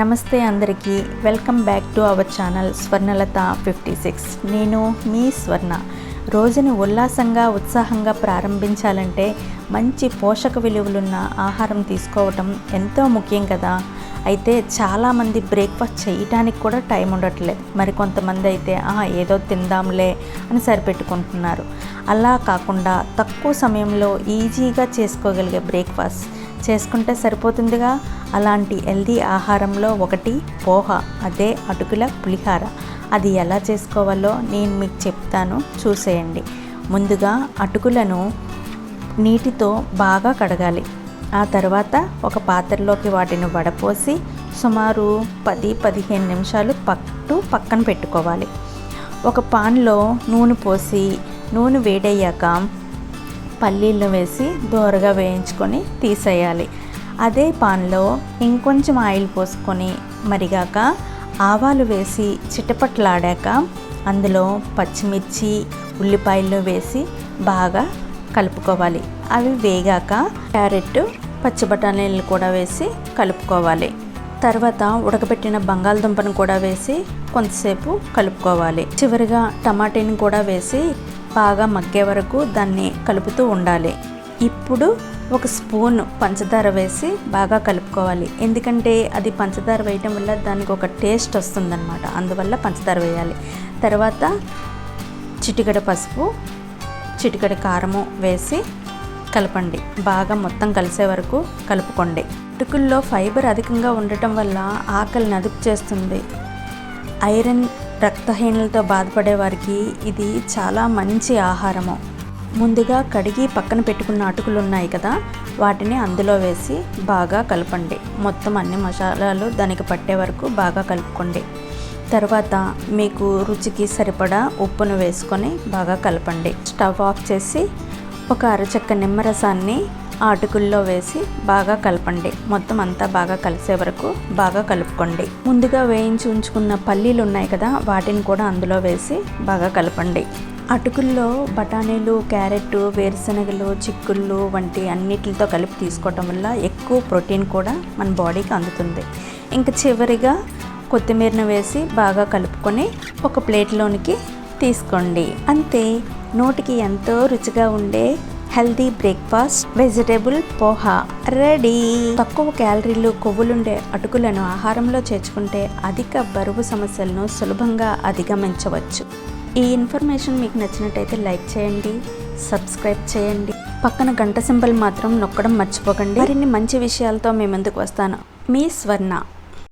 నమస్తే అందరికీ, welcome back to our channel Swarnalatha 56. నేను మీ స్వర్ణ. రోజుని ఉల్లాసంగా ఉత్సాహంగా ప్రారంభించాలంటే మంచి పోషక విలువలున్న ఆహారం తీసుకోవటం ఎంతో ముఖ్యం కదా. అయితే చాలామంది బ్రేక్ఫాస్ట్ చేయడానికి కూడా టైం ఉండట్లేదు. మరి కొంతమంది అయితే ఏదో తిందాంలే అని సరిపెట్టుకుంటున్నారు. అలా కాకుండా తక్కువ సమయంలో ఈజీగా చేసుకోగలిగే బ్రేక్ఫాస్ట్ చేసుకుంటే సరిపోతుందిగా. అలాంటి హెల్దీ ఆహారంలో ఒకటి పోహా, అదే అటుకుల పులిహార. అది ఎలా చేసుకోవాలో నేను మీకు చెప్తాను, చూసేయండి. ముందుగా అటుకులను నీటితో బాగా కడగాలి. ఆ తర్వాత ఒక పాత్రలోకి వాటిని వడపోసి సుమారు 10-15 నిమిషాలు పక్కన పెట్టుకోవాలి. ఒక పాన్లో నూనె పోసి నూనె వేడయ్యాక పల్లీలు వేసి దోరగా వేయించుకొని తీసేయాలి. అదే పాన్లో ఇంకొంచెం ఆయిల్ పోసుకొని మరిగాక ఆవాలు వేసి చిటపట్లాడాక అందులో పచ్చిమిర్చి ఉల్లిపాయలు వేసి బాగా కలుపుకోవాలి. అవి వేగాక క్యారెట్ పచ్చి బఠానీలు కూడా వేసి కలుపుకోవాలి. తర్వాత ఉడకబెట్టిన బంగాళదుంపను కూడా వేసి కొంతసేపు కలుపుకోవాలి. చివరిగా టమాటాని కూడా వేసి బాగా మగ్గే వరకు దాన్ని కలుపుతూ ఉండాలి. ఇప్పుడు ఒక స్పూన్ పంచదార వేసి బాగా కలుపుకోవాలి. ఎందుకంటే అది పంచదార వేయటం వల్ల దానికి ఒక టేస్ట్ వస్తుందన్నమాట. అందువల్ల పంచదార వేయాలి. తర్వాత చిటికెడ పసుపు, చిటికెడ కారము వేసి కలపండి. బాగా మొత్తం కలిసే వరకు కలుపుకోండి. అటుకుల్లో ఫైబర్ అధికంగా ఉండటం వల్ల ఆకలిని అదుపు చేస్తుంది. ఐరన్ రక్తహీనతతో బాధపడే వారికి ఇది చాలా మంచి ఆహారము. ముందుగా కడిగి పక్కన పెట్టుకున్న అటుకులు ఉన్నాయి కదా, వాటిని అందులో వేసి బాగా కలపండి. మొత్తం అన్ని మసాలాలు దానికి పట్టే వరకు బాగా కలుపుకోండి. తర్వాత మీకు రుచికి సరిపడా ఉప్పును వేసుకొని బాగా కలపండి. స్టవ్ ఆఫ్ చేసి ఒక అరచెక్క నిమ్మరసాన్ని ఆ అటుకుల్లో వేసి బాగా కలపండి. మొత్తం అంతా బాగా కలిసే వరకు బాగా కలుపుకోండి. ముందుగా వేయించి ఉంచుకున్న పల్లీలు ఉన్నాయి కదా, వాటిని కూడా అందులో వేసి బాగా కలపండి. అటుకుల్లో బఠానీలు, క్యారెట్, వేరుశనగలు, చిక్కుళ్ళు వంటి అన్నిటితో కలిపి తీసుకోవటం వల్ల ఎక్కువ ప్రోటీన్ కూడా మన బాడీకి అందుతుంది. ఇంకా చివరిగా కొత్తిమీరను వేసి బాగా కలుపుకొని ఒక ప్లేట్లోనికి తీసుకోండి. అంతే, నోటికి ఎంతో రుచిగా ఉండే healthy breakfast vegetable poha ready. తక్కువ క్యాలరీలు, కొవ్వులుండే అటుకులను ఆహారంలో చేర్చుకుంటే అధిక బరువు సమస్యలను సులభంగా అధిగమించవచ్చు. ఈ ఇన్ఫర్మేషన్ మీకు నచ్చినట్టయితే లైక్ చేయండి, సబ్స్క్రైబ్ చేయండి. పక్కన గంట సింబల్ మాత్రం నొక్కడం మర్చిపోకండి. మరిన్ని మంచి విషయాలతో మీ ముందుకు వస్తాను. మీ స్వర్ణ.